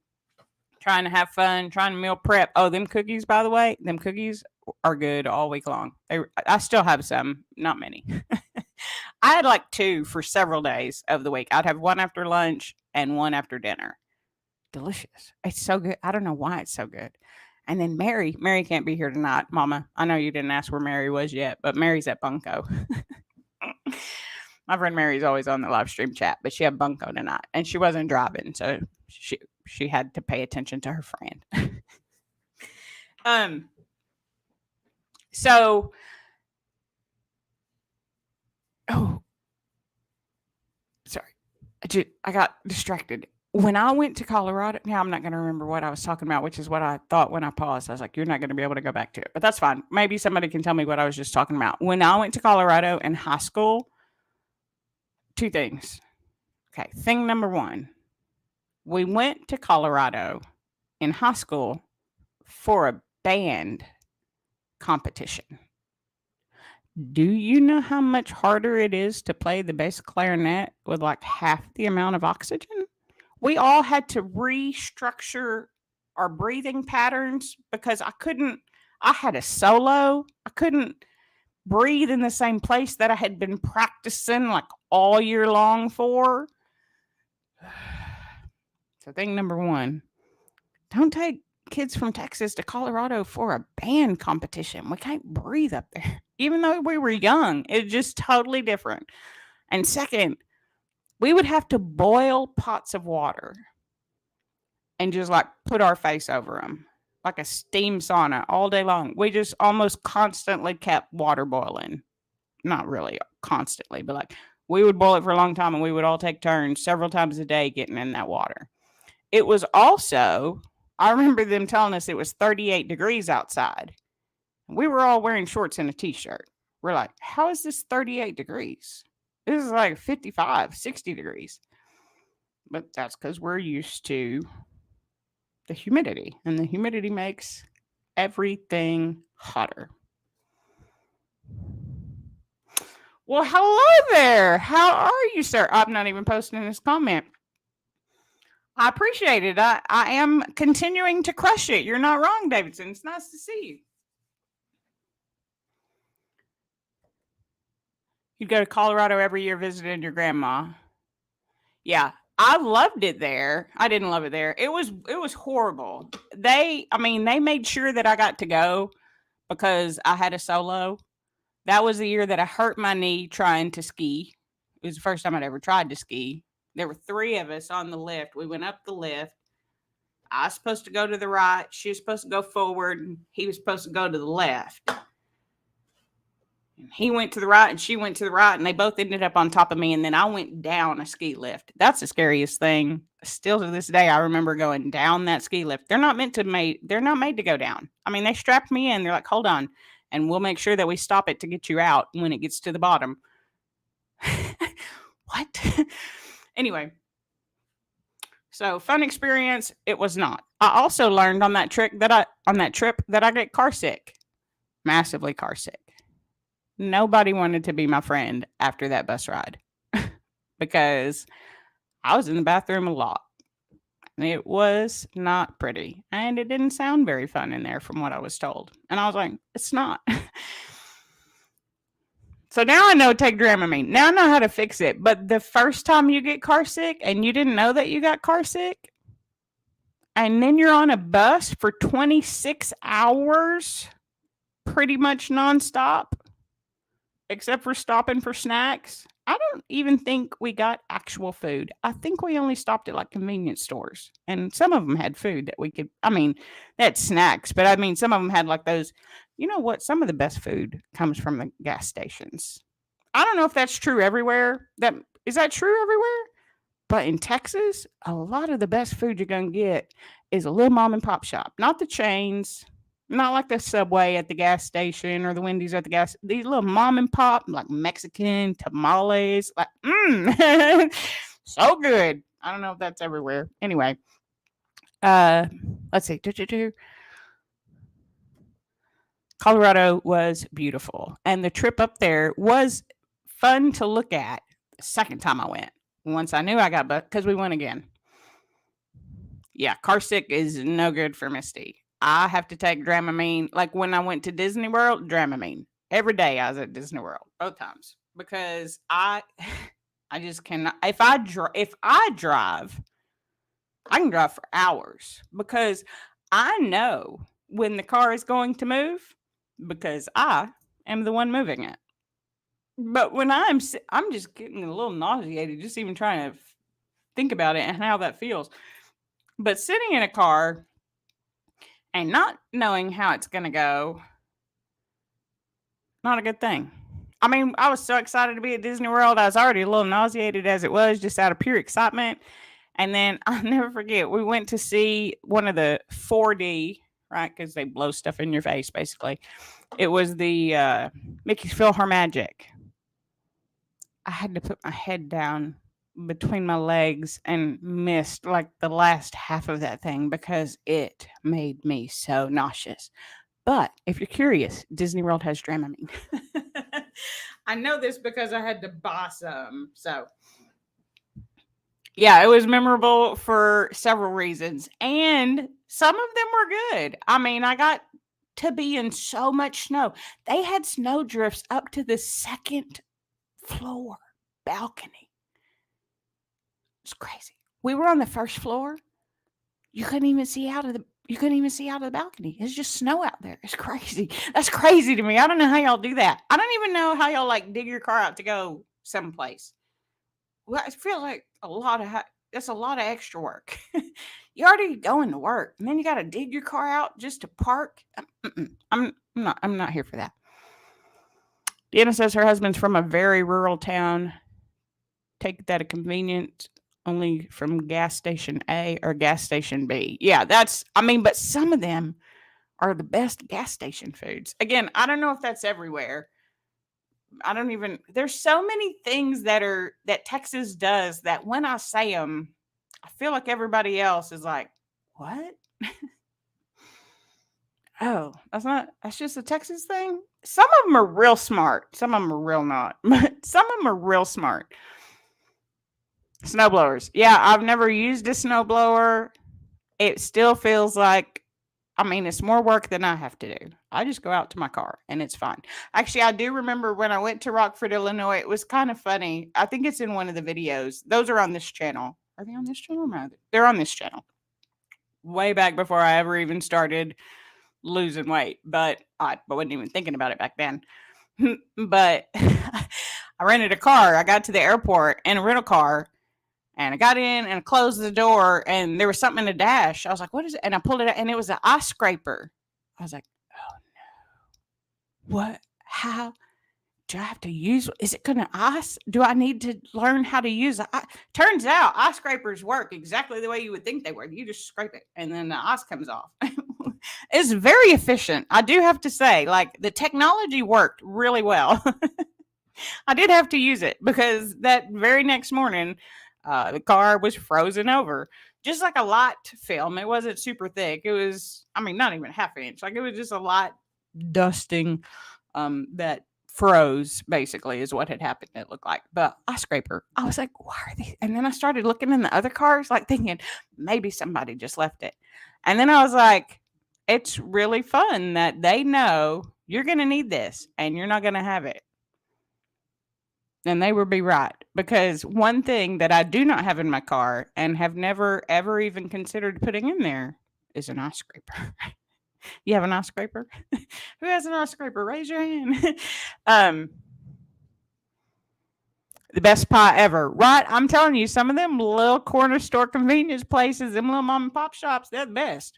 Trying to have fun, trying to meal prep. Oh, them cookies, by the way, them cookies are good all week long. I still have some, not many. I had like two for several days of the week. I'd have one after lunch and one after dinner. Delicious. It's so good. I don't know why it's so good. And then Mary can't be here tonight. Mama, I know you didn't ask where Mary was yet, but Mary's at Bunko. My friend Mary's always on the live stream chat, but she had Bunko tonight and she wasn't driving, so she had to pay attention to her friend. um so oh sorry. I got distracted. When I went to Colorado, now I'm not going to remember what I was talking about, which is what I thought when I paused. I was like, you're not going to be able to go back to it, but that's fine. Maybe somebody can tell me what I was just talking about. When I went to Colorado in high school, two things. Okay. Thing number one, we went to Colorado in high school for a band competition. Do you know how much harder it is to play the bass clarinet with like half the amount of oxygen? We all had to restructure our breathing patterns because I had a solo. I couldn't breathe in the same place that I had been practicing like all year long for. So thing number one, don't take kids from Texas to Colorado for a band competition. We can't breathe up there. Even though we were young, it's just totally different. And second, we would have to boil pots of water and just like put our face over them like a steam sauna all day long. We just almost constantly kept water boiling. Not really constantly, but like we would boil it for a long time and we would all take turns several times a day getting in that water. It was also, I remember them telling us it was 38 degrees outside. We were all wearing shorts and a t-shirt. We're like, how is this 38 degrees? This is like 55, 60 degrees. But that's because we're used to the humidity, and the humidity makes everything hotter. Well, hello there. How are you, sir? I'm not even posting this comment. I appreciate it. I am continuing to crush it. You're not wrong, Davidson. It's nice to see you. You'd go to Colorado every year visiting your grandma. Yeah, I loved it there. I didn't love it there. It was horrible. They made sure that I got to go because I had a solo. That was the year that I hurt my knee trying to ski. It was the first time I'd ever tried to ski. There were three of us on the lift. We went up the lift. I was supposed to go to the right. She was supposed to go forward. And he was supposed to go to the left. And he went to the right and she went to the right. And they both ended up on top of me. And then I went down a ski lift. That's the scariest thing. Still to this day, I remember going down that ski lift. They're not made to go down. I mean, they strapped me in. They're like, hold on. And we'll make sure that we stop it to get you out when it gets to the bottom. What? Anyway. So fun experience. It was not. I also learned on that trip that I get car sick. Massively car sick. Nobody wanted to be my friend after that bus ride because I was in the bathroom a lot. It was not pretty. And it didn't sound very fun in there from what I was told. And I was like, it's not. So now I know take Dramamine. Now I know how to fix it. But the first time you get car sick and you didn't know that you got car sick, and then you're on a bus for 26 hours, pretty much nonstop, except for stopping for snacks. I don't even think we got actual food. I think we only stopped at like convenience stores. And some of them had food that we could, they had snacks, but some of them had like those, you know what? Some of the best food comes from the gas stations. I don't know if that's true everywhere. Is that true everywhere? But in Texas, a lot of the best food you're going to get is a little mom and pop shop, not the chains. Not like the Subway at the gas station or the Wendy's at the gas. These little mom and pop, like Mexican tamales, like so good. I don't know if that's everywhere. Anyway, let's see. Colorado was beautiful, and the trip up there was fun to look at the second time I went. Once I knew I got booked, because we went again. Yeah, car sick is no good for Misty. I have to take Dramamine. Like when I went to Disney World, Dramamine. Every day I was at Disney World, both times, because I just cannot. If I drive, I can drive for hours because I know when the car is going to move because I am the one moving it. But when I'm just getting a little nauseated just even trying to think about it and how that feels. But sitting in a car and not knowing how it's going to go, not a good thing. I mean, I was so excited to be at Disney World. I was already a little nauseated as it was, just out of pure excitement. And then I'll never forget, we went to see one of the 4D, right? Because they blow stuff in your face, basically. It was the Mickey's PhilharMagic. I had to put my head down between my legs and missed like the last half of that thing because it made me so nauseous. But if you're curious, Disney World has Dramamine. I know this because I had to buy some. So, yeah, it was memorable for several reasons. And some of them were good. I mean, I got to be in so much snow. They had snow drifts up to the second floor balcony. It's crazy. We were on the first floor. You couldn't even see out of the balcony. It's just snow out there. It's crazy. That's crazy to me. I don't know how y'all do that. I don't even know how y'all like dig your car out to go someplace. Well, I feel like that's a lot of extra work. You're already going to work, and then you got to dig your car out just to park. I'm not here for that. Deanna says her husband's from a very rural town. Take that a convenience only from gas station A or gas station B. Yeah, but some of them are the best gas station foods. Again, I don't know if that's everywhere. There's so many things that Texas does that when I say them, I feel like everybody else is like, what? Oh, that's just a Texas thing. Some of them are real smart. Some of them are real not, but some of them are real smart. Snowblowers. Yeah, I've never used a snowblower. It still feels like, it's more work than I have to do. I just go out to my car and it's fine. Actually, I do remember when I went to Rockford, Illinois, it was kind of funny. I think it's in one of the videos. Those are on this channel. Are they on this channel? No, they're on this channel. Way back before I ever even started losing weight, but I wasn't even thinking about it back then. But I rented a car. I got to the airport in a rental car. And I got in and I closed the door and there was something in the dash. I was like, what is it? And I pulled it out and it was an ice scraper. I was like, oh no. What? How do I have to use? Is it going to ice? Do I need to learn how to use it? Turns out ice scrapers work exactly the way you would think they would. You just scrape it and then the ice comes off. It's very efficient. I do have to say, like, the technology worked really well. I did have to use it because that very next morning, the car was frozen over, just like a light film. It wasn't super thick. It was, not even half an inch. Like it was just a light dusting that froze, basically, is what had happened. It looked like. But ice scraper, I was like, why are these? And then I started looking in the other cars, like thinking maybe somebody just left it. And then I was like, it's really fun that they know you're going to need this and you're not going to have it. And they would be right, because one thing that I do not have in my car and have never, ever even considered putting in there is an ice scraper. You have an ice scraper? Who has an ice scraper? Raise your hand. The best pie ever. Right? I'm telling you, some of them little corner store convenience places, them little mom and pop shops, they're the best.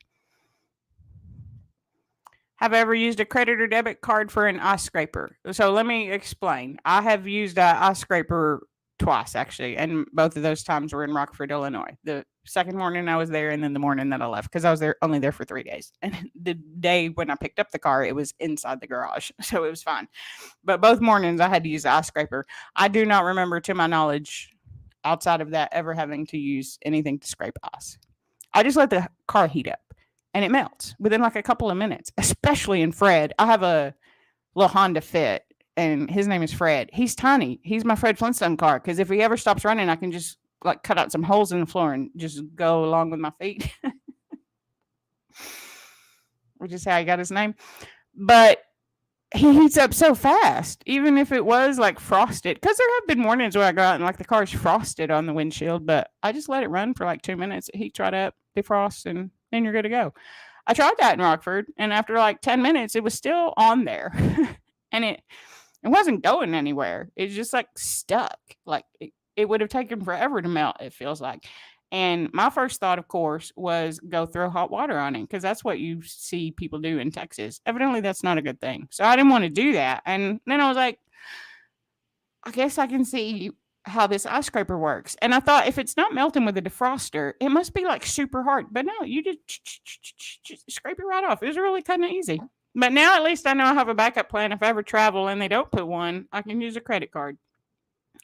Have I ever used a credit or debit card for an ice scraper? So let me explain. I have used an ice scraper twice, actually, and both of those times were in Rockford, Illinois. The second morning I was there, and then the morning that I left, because I was only there for 3 days. And the day when I picked up the car, it was inside the garage, so it was fine. But both mornings I had to use the ice scraper. I do not remember, to my knowledge, outside of that, ever having to use anything to scrape ice. I just let the car heat up. And it melts within like a couple of minutes, especially in Fred. I have a little Honda Fit. and his name is Fred. He's tiny. He's my Fred Flintstone car because if he ever stops running, I can just like cut out some holes in the floor and just go along with my feet, which is how he got his name. But he heats up so fast, even if it was like frosted. Because there have been mornings where I go out and like the car's frosted on the windshield, but I just let it run for like 2 minutes. It heats right up, defrosts, and then you're good to go. I tried that in Rockford, and after like 10 minutes, it was still on there, and it wasn't going anywhere. It's just like stuck. Like it would have taken forever to melt. It feels like. And my first thought, of course, was go throw hot water on it because that's what you see people do in Texas. Evidently, that's not a good thing. So I didn't want to do that. And then I was like, I guess I can see how this ice scraper works. And I thought if it's not melting with a defroster, it must be like super hard. But no, you just scrape it right off. It was really kind of easy. But now at least I know I have a backup plan. If I ever travel and they don't put one, I can use a credit card.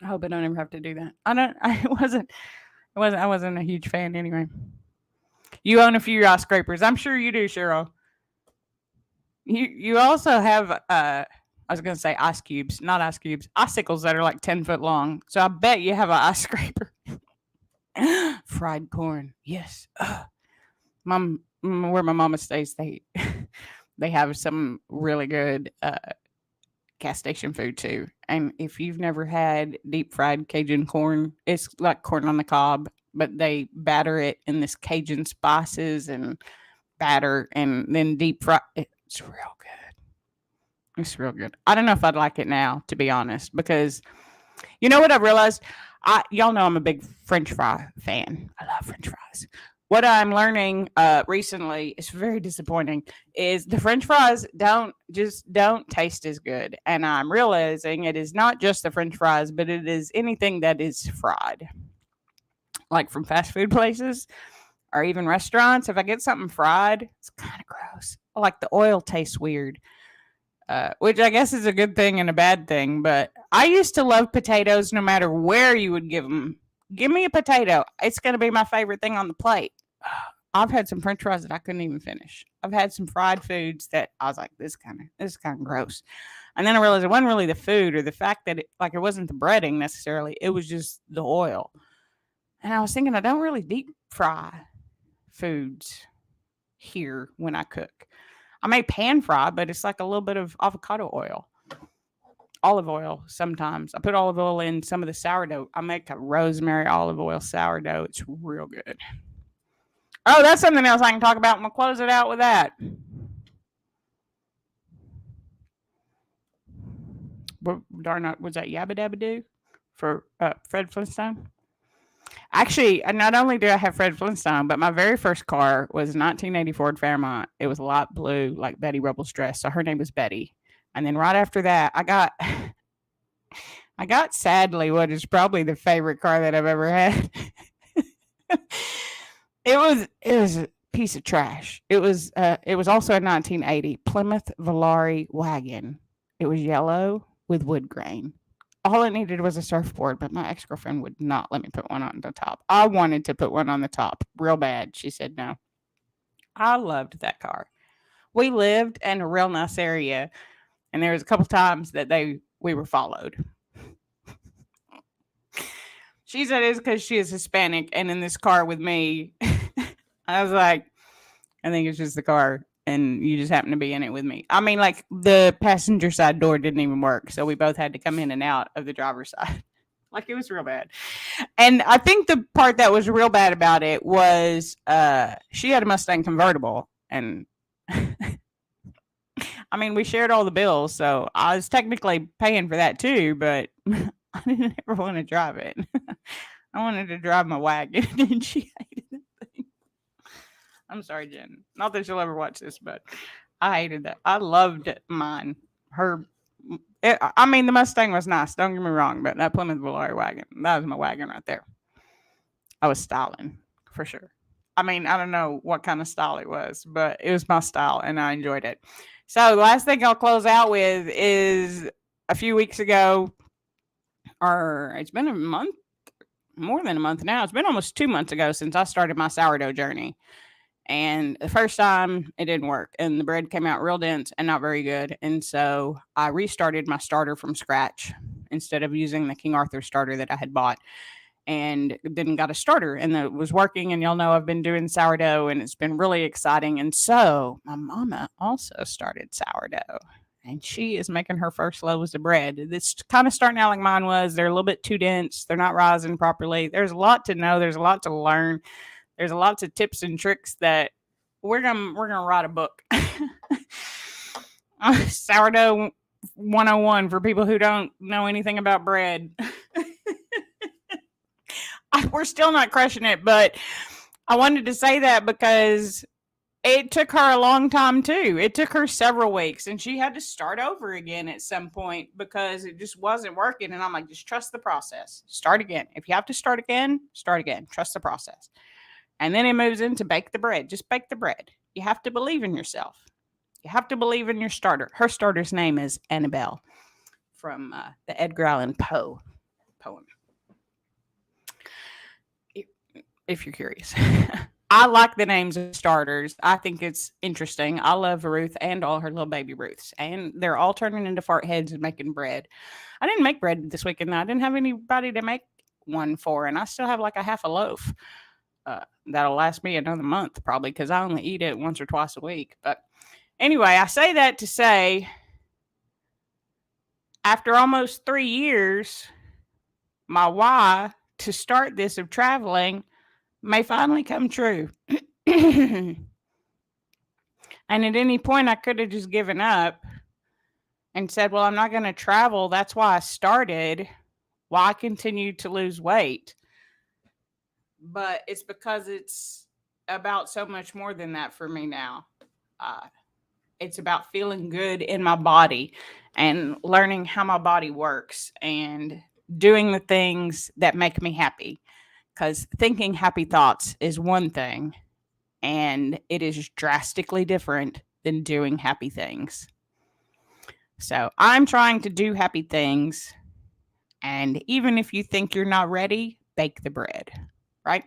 I hope I don't ever have to do that. I wasn't a huge fan anyway. You own a few ice scrapers. I'm sure you do, Cheryl. You also have I was gonna say ice cubes, not ice cubes, icicles that are like 10 foot long. So I bet you have an ice scraper. Fried corn, yes. Mom, where my mama stays, they have some really good gas station food too. And if you've never had deep fried Cajun corn, it's like corn on the cob, but they batter it in this Cajun spices and batter and then deep fry. It's real good. It's real good. I don't know if I'd like it now, to be honest, because you know what I've realized? Y'all know I'm a big French fry fan. I love French fries. What I'm learning recently is very disappointing. Is the French fries don't taste as good, and I'm realizing it is not just the French fries, but it is anything that is fried, like from fast food places or even restaurants. If I get something fried, it's kind of gross. Like the oil tastes weird. Which I guess is a good thing and a bad thing. But I used to love potatoes no matter where you would give them. Give me a potato. It's going to be my favorite thing on the plate. I've had some French fries that I couldn't even finish. I've had some fried foods that I was like, this is kind of gross. And then I realized it wasn't really the food or the fact that it wasn't the breading necessarily. It was just the oil. And I was thinking I don't really deep fry foods here when I cook. I may pan fry, but it's like a little bit of avocado oil, olive oil sometimes. I put olive oil in some of the sourdough. I make a rosemary olive oil sourdough. It's real good. Oh, that's something else I can talk about. I'm going to close it out with that. Darn it, was that Yabba Dabba Doo for Fred Flintstone? Actually, not only do I have Fred Flintstone, but my very first car was a 1980 Ford Fairmont. It was light blue, like Betty Rubble's dress. So her name was Betty. And then right after that, I got sadly what is probably the favorite car that I've ever had. It was a piece of trash. It was also a 1980 Plymouth Valari wagon. It was yellow with wood grain. All it needed was a surfboard, but my ex-girlfriend would not let me put one on the top. I wanted to put one on the top real bad. She said no. I loved that car. We lived in a real nice area, and there was a couple times that we were followed. She said it's because she is Hispanic, and in this car with me, I was like, I think it's just the car, and you just happen to be in it with me. I mean, like, the passenger side door didn't even work, so we both had to come in and out of the driver's side. Like, it was real bad. And I think the part that was real bad about it was she had a Mustang convertible, and I mean, we shared all the bills, so I was technically paying for that too, but I didn't ever want to drive it. I wanted to drive my wagon, and she hated it. I'm sorry, Jen. Not that she'll ever watch this, but I hated that. I loved mine. I mean, the Mustang was nice. Don't get me wrong, but that Plymouth Valari wagon, that was my wagon right there. I was styling for sure. I mean, I don't know what kind of style it was, but it was my style, and I enjoyed it. So the last thing I'll close out with is a few weeks ago, or it's been a month, more than a month now. It's been almost 2 months ago since I started my sourdough journey. And the first time it didn't work and the bread came out real dense and not very good. And so I restarted my starter from scratch instead of using the King Arthur starter that I had bought, and then got a starter and it was working. And y'all know I've been doing sourdough and it's been really exciting. And so my mama also started sourdough and she is making her first loaves of bread. It's kind of starting out like mine was. They're a little bit too dense. They're not rising properly. There's a lot to know. There's a lot to learn. There's lots of tips and tricks that we're gonna write a book. Sourdough 101 for people who don't know anything about bread. We're still not crushing it, but I wanted to say that because it took her a long time too. It took her several weeks and she had to start over again at some point because it just wasn't working. And I'm like, just trust the process. Start again. If you have to start again, start again. Trust the process. And then it moves into bake the bread. Just bake the bread. You have to believe in yourself. You have to believe in your starter. Her starter's name is Annabelle from the Edgar Allan Poe poem. If you're curious. I like the names of starters. I think it's interesting. I love Ruth and all her little baby Ruths. And they're all turning into fart heads and making bread. I didn't make bread this weekend. I didn't have anybody to make one for. And I still have like a half a loaf. That'll last me another month probably because I only eat it once or twice a week. But anyway, I say that to say after almost 3 years, my why to start this of traveling may finally come true. And at any point, I could have just given up and said, well, I'm not going to travel. That's why I started. Why I continued to lose weight. But it's because it's about so much more than that for me now. It's about feeling good in my body and learning how my body works and doing the things that make me happy. Because thinking happy thoughts is one thing, and it is drastically different than doing happy things. So I'm trying to do happy things. And even if you think you're not ready, bake the bread, right?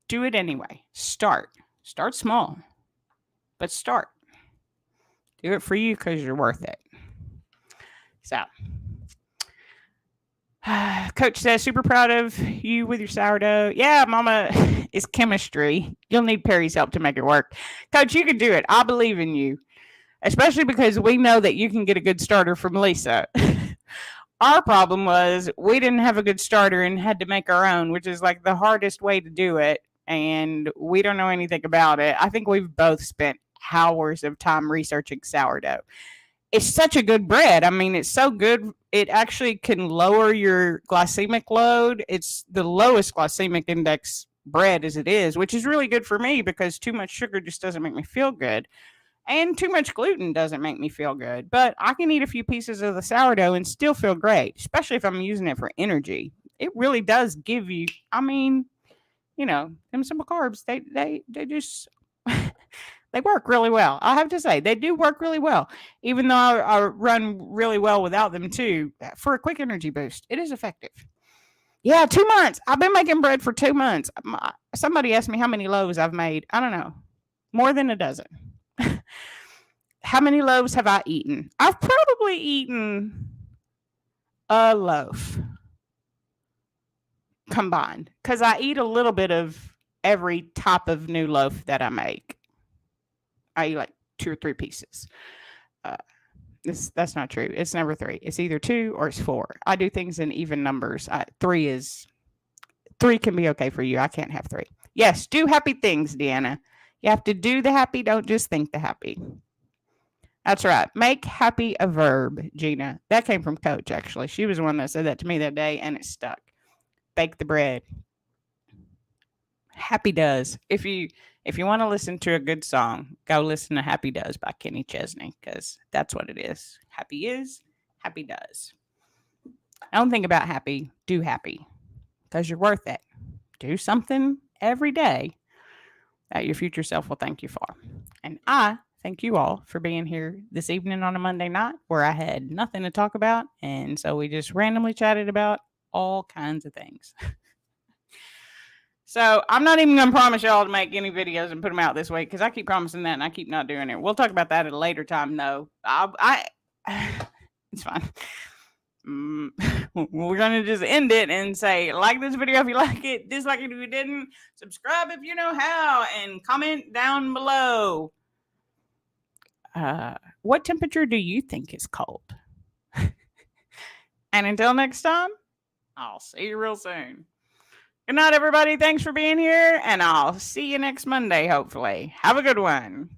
Do it anyway. Start. Start small, but start. Do it for you because you're worth it. So, Coach says, super proud of you with your sourdough. Yeah, Mama, it's chemistry. You'll need Perry's help to make it work. Coach, you can do it. I believe in you, especially because we know that you can get a good starter from Lisa. Our problem was we didn't have a good starter and had to make our own, which is like the hardest way to do it. And we don't know anything about it. I think we've both spent hours of time researching sourdough. It's such a good bread. I mean, it's so good. It actually can lower your glycemic load. It's the lowest glycemic index bread as it is, which is really good for me because too much sugar just doesn't make me feel good. And too much gluten doesn't make me feel good. But I can eat a few pieces of the sourdough and still feel great, especially if I'm using it for energy. It really does give you, I mean, them simple carbs, they just they work really well. I have to say, they do work really well. Even though I run really well without them too, for a quick energy boost, it is effective. Yeah, 2 months. I've been making bread for 2 months. Somebody asked me how many loaves I've made. I don't know. More than a dozen. How many loaves have I eaten? I've probably eaten a loaf combined because I eat a little bit of every type of new loaf that I make. I eat like 2 or 3 pieces. That's not true. It's never 3. It's either 2 or it's 4. I do things in even numbers. 3 can be okay for you. I can't have 3. Yes, do happy things, Deanna. You have to do the happy. Don't just think the happy. That's right. Make happy a verb, Gina. That came from Coach, actually. She was the one that said that to me that day, and it stuck. Bake the bread. Happy Does. If you want to listen to a good song, go listen to Happy Does by Kenny Chesney, because that's what it is. Happy is, happy does. Don't think about happy. Do happy, because you're worth it. Do something every day that your future self will thank you for. And I thank you all for being here this evening on a Monday night where I had nothing to talk about. And so we just randomly chatted about all kinds of things. So I'm not even gonna promise y'all to make any videos and put them out this week because I keep promising that and I keep not doing it. We'll talk about that at a later time, though. It's fine. We're gonna just end it and say like this video if you like it, dislike it if you didn't, subscribe if you know how, and comment down below. What temperature do you think is cold? And until next time, I'll see you real soon. Good night, everybody. Thanks for being here, and I'll see you next Monday, hopefully. Have a good one.